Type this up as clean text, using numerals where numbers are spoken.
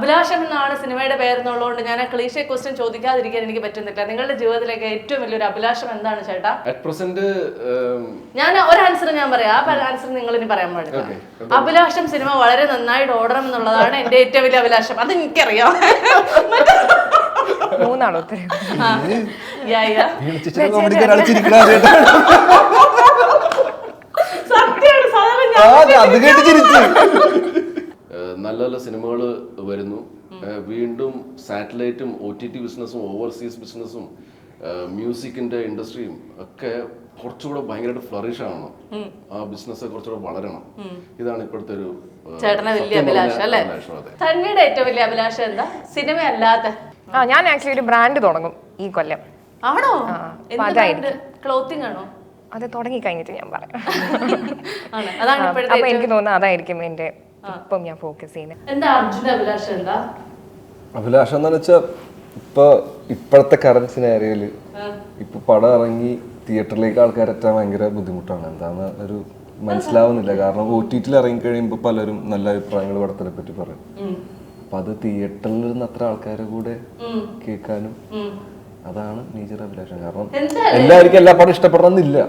അഭിലാഷം എന്നാണ് സിനിമയുടെ പേരെന്നുള്ളതുകൊണ്ട് ഞാൻ ആ ക്ലീഷേ ക്വസ്റ്റ്യൻ ചോദിക്കാതിരിക്കാൻ എനിക്ക് പറ്റുന്നില്ല. നിങ്ങളുടെ ജീവിതത്തിലേക്ക് ഏറ്റവും വലിയൊരു അഭിലാഷം എന്താണ് ചേട്ടാ? അറ്റ് പ്രസന്റ് ഞാൻ ഒരു ആൻസർ ഞാൻ പറയാം, ആ ആൻസർ നിങ്ങൾ ഇനി പറയാൻ പാടില്ല. അഭിലാഷം സിനിമ വളരെ നന്നായിട്ട് ഓടണം എന്നുള്ളതാണ് എന്റെ ഏറ്റവും വലിയ അഭിലാഷം. അത് എനിക്കറിയാം. മൂന്നാണോ ഉത്തരം? നല്ല നല്ല സിനിമകൾ വരുന്നു. വീണ്ടും സാറ്റലൈറ്റും OTT ബിസിനസ്സും ഓവർസീസ് ബിസിനസ്സും മ്യൂസിക്കിന്റെ ഇൻഡസ്ട്രിയും ഒക്കെ കുറച്ചുകൂടെ ഭയങ്കരമായിട്ട് ഫ്ലറിഷ് ആവണം. ആ ബിസിനസ് കുറച്ചുകൂടെ വളരണം. ഇതാണ് ഇപ്പോഴത്തെ ഒരു ചേട്ടന്റെ വലിയ അഭിലാഷം അല്ലേ? തന്നിയുടെ ഏറ്റവും വലിയ അഭിലാഷം എന്താ? സിനിമ അല്ലാതെ ഞാൻ ആക്ച്വലി ഒരു ബ്രാൻഡ് തുടങ്ങും ഈ കൊല്ലം. ആണോ? ക്ലോത്തിങ് ആണോ? അത് തുടങ്ങി കഴിഞ്ഞിട്ട് ഞാൻ പറയാം. അതാണ് അപ്പൊ എനിക്ക് തോന്നുന്നത് അതായിരിക്കും എന്റെ ഇപ്പം ഞാൻ ഫോക്കസ് ചെയ്യുന്നത്. എന്താ അർജുന്റെ അഭിലാഷം? എന്താ അഭിലാഷം എന്ന് വെച്ചാൽ ഇപ്പോഴത്തെ കറന്റ് സിനാരിയോയില് ഇപ്പൊ പടം ഇറങ്ങി തിയേറ്ററിലേക്ക് ആൾക്കാർ എത്താൻ ഭയങ്കര ബുദ്ധിമുട്ടാണ്. എന്താന്ന് ഒരു മനസ്സിലാവുന്നില്ല. കാരണം OTT ഇറങ്ങി കഴിയുമ്പോൾ പലരും നല്ല അഭിപ്രായങ്ങൾ പടത്തിനെ പറ്റി പറയും. അപ്പൊ അത് തിയേറ്ററിൽ ഇരുന്ന് അത്ര ആൾക്കാരെ കൂടെ കേൾക്കാനും അതാണ് മേജർ അഭിലാഷം. കാരണം എല്ലാവർക്കും എല്ലാ പടം ഇഷ്ടപ്പെടണമെന്നില്ല.